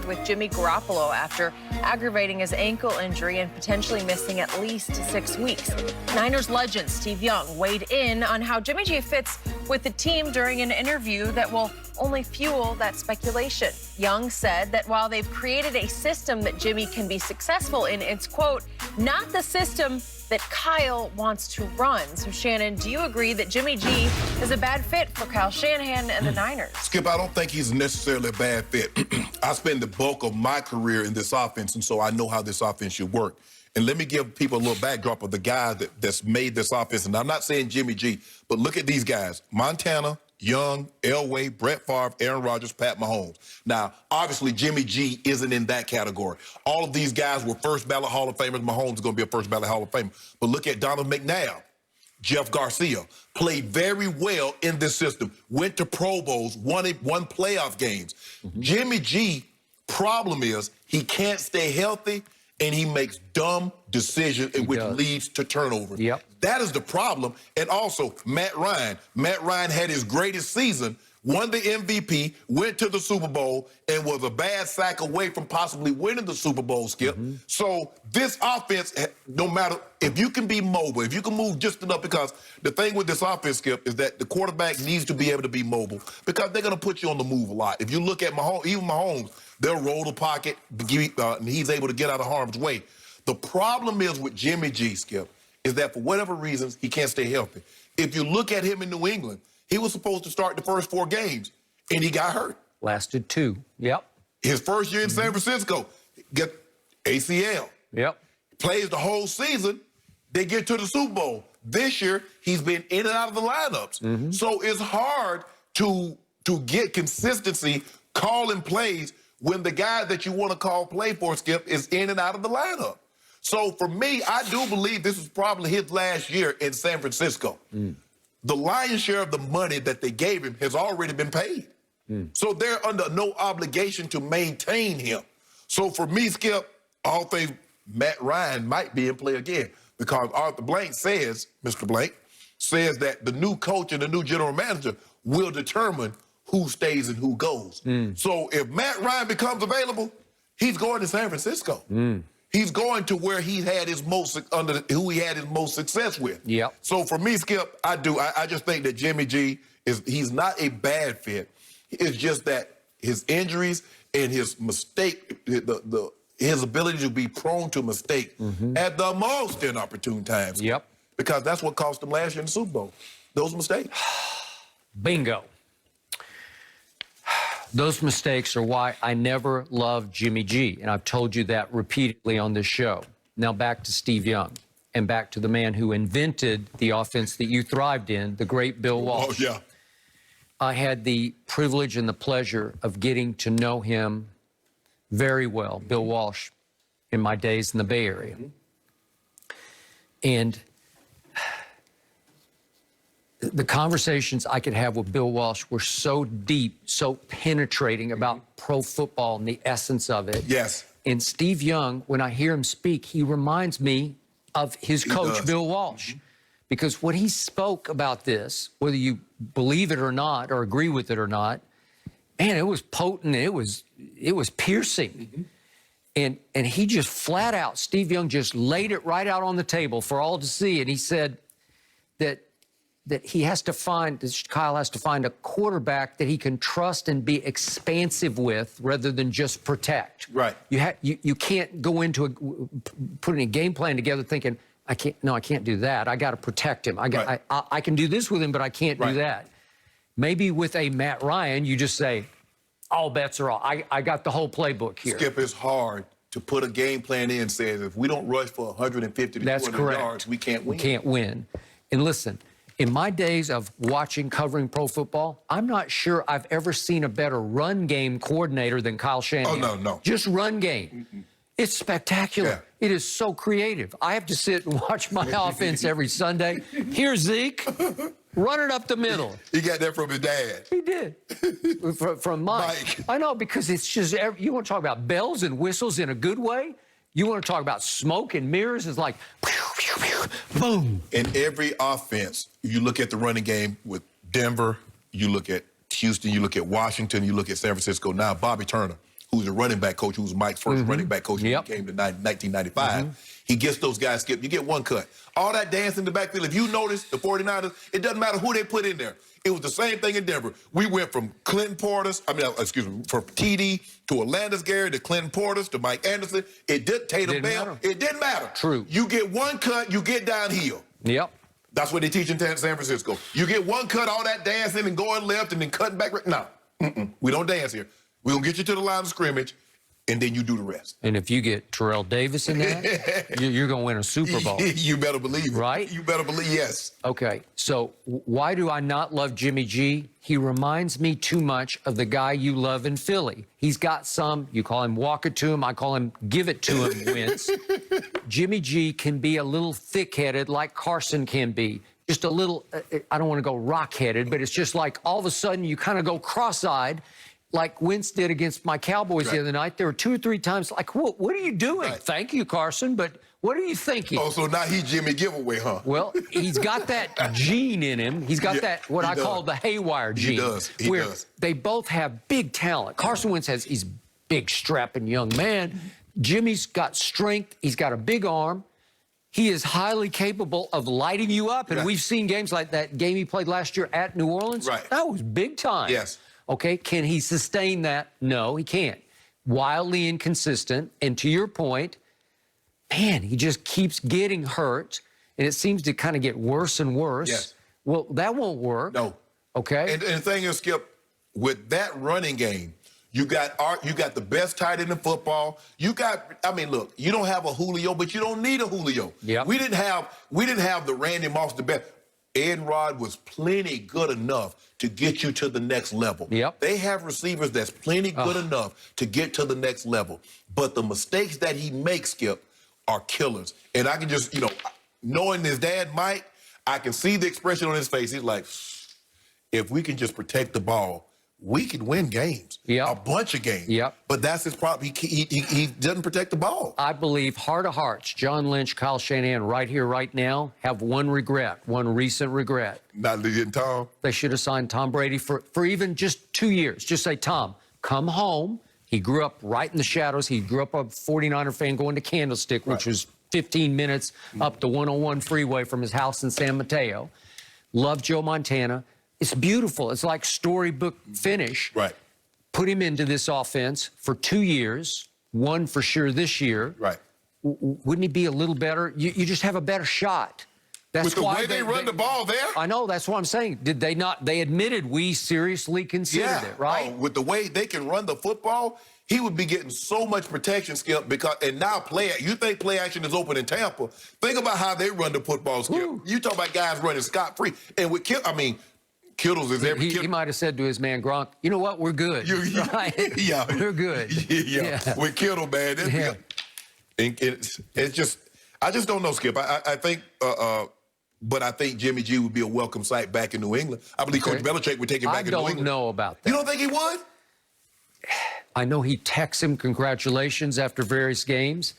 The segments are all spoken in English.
with Jimmy Garoppolo after aggravating his ankle injury and potentially missing at least 6 weeks. Niners legend Steve Young weighed in on how Jimmy G fits with the team during an interview that will only fuel that speculation. Young said that while they've created a system that Jimmy can be successful in, it's, quote, not the system that Kyle wants to run. So, Shannon, do you agree that Jimmy G is a bad fit for Kyle Shanahan and the Niners? Skip, I don't think he's necessarily a bad fit. I spent the bulk of my career in this offense, and so I know how this offense should work. And let me give people a little backdrop of the guys that's made this offense. And I'm not saying Jimmy G, but look at these guys. Montana, Young, Elway, Brett Favre, Aaron Rodgers, Pat Mahomes. Now, obviously, Jimmy G isn't in that category. All of these guys were first-ballot Hall of Famers. Mahomes is going to be a first-ballot Hall of Famer. But look at Donald McNabb, Jeff Garcia. Played very well in this system. Went to Pro Bowls, won playoff games. Jimmy G, problem is he can't stay healthy, and he makes dumb decisions, which leads to turnover. Yep. That is the problem. And also, Matt Ryan. Matt Ryan had his greatest season, won the MVP, went to the Super Bowl, and was a bad sack away from possibly winning the Super Bowl, Skip. So this offense, no matter if you can be mobile, if you can move just enough, because the thing with this offense, Skip, is that the quarterback needs to be able to be mobile because they're going to put you on the move a lot. If you look at Mahomes, even Mahomes, they'll roll the pocket, and he's able to get out of harm's way. The problem is with Jimmy G, Skip, is that for whatever reasons, he can't stay healthy. If you look at him in New England, he was supposed to start the first 4 games, and he got hurt. Lasted 2. Yep. His first year in San Francisco, get ACL. Yep. Plays the whole season, they get to the Super Bowl. This year, he's been in and out of the lineups. So it's hard to get consistency calling plays when the guy that you want to call play for, Skip, is in and out of the lineup. So for me, I do believe this is probably his last year in San Francisco. The lion's share of the money that they gave him has already been paid. So they're under no obligation to maintain him. So for me, Skip, all things Matt Ryan might be in play again because Arthur Blank says, Mr. Blank, says that the new coach and the new general manager will determine who stays and who goes. So if Matt Ryan becomes available, he's going to San Francisco. He's going to where he had his who he had his most success with. Yep. So for me, Skip, I just think that Jimmy G he's not a bad fit. It's just that his injuries and his mistake, his ability to be prone to mistake at the most inopportune times. Yep. Because that's what cost him last year in the Super Bowl. Those mistakes. Bingo. Those mistakes are why I never loved Jimmy G, and I've told you that repeatedly on this show. Now back to Steve Young, and back to the man who invented the offense that you thrived in, the great Bill Walsh. Oh, yeah. I had the privilege and the pleasure of getting to know him very well, Bill Walsh, in my days in the Bay Area. And the conversations I could have with Bill Walsh were so deep, so penetrating about pro football and the essence of it. Yes. And Steve Young, when I hear him speak, he reminds me of his coach, Bill Walsh. Because what he spoke about this, whether you believe it or not, or agree with it or not, man, it was potent, it was piercing. And he just flat out, Steve Young just laid it right out on the table for all to see. And he said that he has to find, Kyle has to find a quarterback that he can trust and be expansive with rather than just protect. Right. You can't go into putting a game plan together thinking, I can't do that. I got to protect him. I can do this with him, but I can't do that. Maybe with a Matt Ryan, you just say, all bets are off. I got the whole playbook here. Skip, it's hard to put a game plan in says if we don't rush for 150 to 200 yards, we can't win. We can't win. And listen, in my days of covering pro football, I'm not sure I've ever seen a better run game coordinator than Kyle Shanahan. Oh, no. Just run game. It's spectacular. Yeah. It is so creative. I have to sit and watch my offense every Sunday. Here's Zeke, run it up the middle. He got that from his dad. He did. From Mike. I know, because it's just, you want to talk about bells and whistles in a good way? You want to talk about smoke and mirrors? It's like, boom. In every offense, you look at the running game with Denver, you look at Houston, you look at Washington, you look at San Francisco. Now, Bobby Turner. who's a running back coach, who was Mike's first running back coach when he came to 1995. He gets those guys, Skip. You get one cut. All that dance in the backfield, if you notice, the 49ers, it doesn't matter who they put in there. It was the same thing in Denver. We went from from TD to Orlando's Gary to Clinton Portis to Mike Anderson. It did Tatum Bell. It didn't matter. True. You get one cut, you get downhill. Yep. That's what they teach in San Francisco. You get one cut, all that dancing and going left and then cutting back. No, we don't dance here. We're going to get you to the line of scrimmage, and then you do the rest. And if you get Terrell Davis in that, you're going to win a Super Bowl. You better believe it. Right? You better believe, yes. Okay, so why do I not love Jimmy G? He reminds me too much of the guy you love in Philly. He's got some, you call him walk it to him, I call him give it to him wins. Jimmy G can be a little thick-headed like Carson can be. Just a little, I don't want to go rock-headed, but it's just like all of a sudden you kind of go cross-eyed like Wentz did against my Cowboys the other night. There were 2 or 3 times like, what are you doing? Right. Thank you, Carson, but what are you thinking? Oh, so now he's Jimmy Giveaway, huh? Well, he's got that gene in him. He's got that, what I call the haywire gene. He does. He where does. They both have big talent. Carson Wentz he's big, strapping young man. Jimmy's got strength. He's got a big arm. He is highly capable of lighting you up. And we've seen games like that game he played last year at New Orleans. Right. That was big time. Yes. Okay, can he sustain that? No, he can't. Wildly inconsistent. And to your point, man, he just keeps getting hurt, and it seems to kind of get worse and worse. Yes. Well, that won't work. No. Okay. And the thing is, Skip, with that running game, you got the best tight end in football. Look, you don't have a Julio, but you don't need a Julio. Yep. We didn't have the Randy Moss, the best. Ed Rod was plenty good enough to get you to the next level. Yep. They have receivers that's plenty good enough to get to the next level. But the mistakes that he makes, Skip, are killers. And I can just, knowing his dad, Mike, I can see the expression on his face. He's like, if we can just protect the ball, we can win games. Yep. A bunch of games. Yep. But that's his problem. He doesn't protect the ball. I believe, heart of hearts, John Lynch, Kyle Shanahan, right here, right now, have one recent regret. Not getting Tom. They should have signed Tom Brady for even just 2 years. Just say, Tom, come home. He grew up right in the shadows. He grew up a 49er fan going to Candlestick, which was 15 minutes up the 101 freeway from his house in San Mateo. Loved Joe Montana. It's beautiful. It's like storybook finish. Right. Put him into this offense for 2 years, one for sure this year. Right. Wouldn't he be a little better? You just have a better shot. That's With the why way they run the ball there? I know. That's what I'm saying. Did they not? They admitted we seriously considered it, right? Oh, with the way they can run the football, he would be getting so much protection, Skip, and now you think play action is open in Tampa. Think about how they run the football, Skip. Ooh. You talk about guys running scot-free. And with Kittle's is every He might have said to his man Gronk, you know what, we're good. Right? Yeah. We're good. Yeah. With Kittle, man. It's just, I just don't know, Skip. I think, but I think Jimmy G would be a welcome sight back in New England. I believe Coach Belichick would take him back in New England. I don't know about that. You don't think he would? I know he texts him congratulations after various games.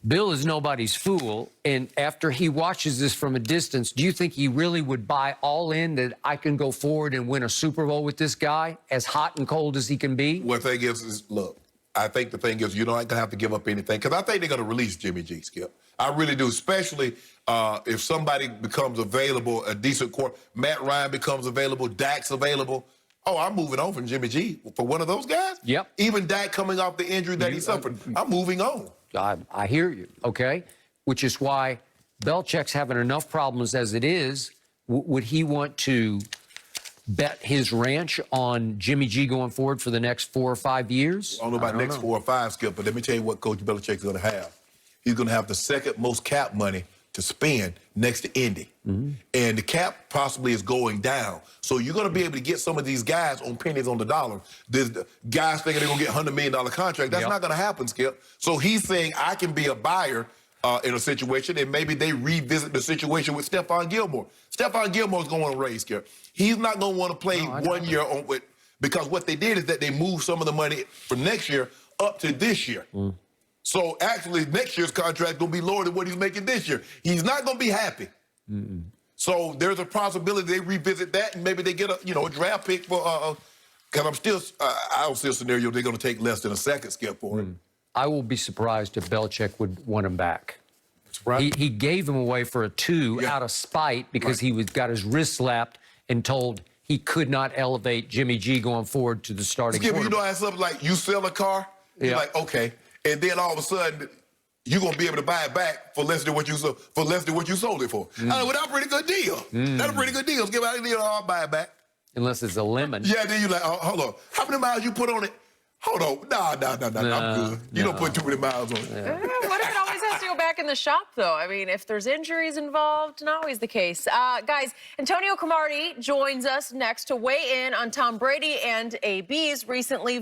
Bill is nobody's fool, and after he watches this from a distance, do you think he really would buy all in that I can go forward and win a Super Bowl with this guy, as hot and cold as he can be? Well, the thing is, look, I think the thing is you're not going to have to give up anything, because I think they're going to release Jimmy G, Skip. I really do, especially if somebody becomes available, a decent court. Matt Ryan becomes available, Dak's available. Oh, I'm moving on from Jimmy G for one of those guys? Yep. Even Dak coming off the injury that he suffered, I'm moving on. I hear you, okay? Which is why Belichick's having enough problems as it is. Would he want to bet his ranch on Jimmy G going forward for the next 4 or 5 years? I don't know about next 4 or 5, Skip, but let me tell you what Coach Belichick's going to have. He's going to have the second most cap money to spend next to Indy. And the cap possibly is going down. So you're going to be able to get some of these guys on pennies on the dollar. There's guys thinking they're going to get $100 million contract. That's not going to happen, Skip. So he's saying I can be a buyer in a situation, and maybe they revisit the situation with Stephon Gilmore. Stephon Gilmore's going to raise, Skip. He's not going to want to play 1 year on with, because what they did is that they moved some of the money from next year up to this year. So actually, next year's contract going to be lower than what he's making this year. He's not going to be happy. So there's a possibility they revisit that, and maybe they get a draft pick for Because I'm still, I don't see a scenario they're going to take less than a second skip for him. I will be surprised if Belichick would want him back. Right. He gave him away for a 2 out of spite because he got his wrist slapped and told he could not elevate Jimmy G going forward to the starting Skip, you know quarterback. how something like you sell a car, you're like, okay, and then all of a sudden you're gonna be able to buy it back for less than what you sold it for. Well, that's a pretty good deal. That's a pretty good deal. Skip, I'll buy it back. Unless it's a lemon. Yeah, then you're like, oh, hold on, how many miles you put on it? Hold on, nah, I'm good. You don't put too many miles on it. What if it always has to go back in the shop, though? I mean, if there's injuries involved, not always the case. Guys, Antonio Cromartie joins us next to weigh in on Tom Brady and AB's recently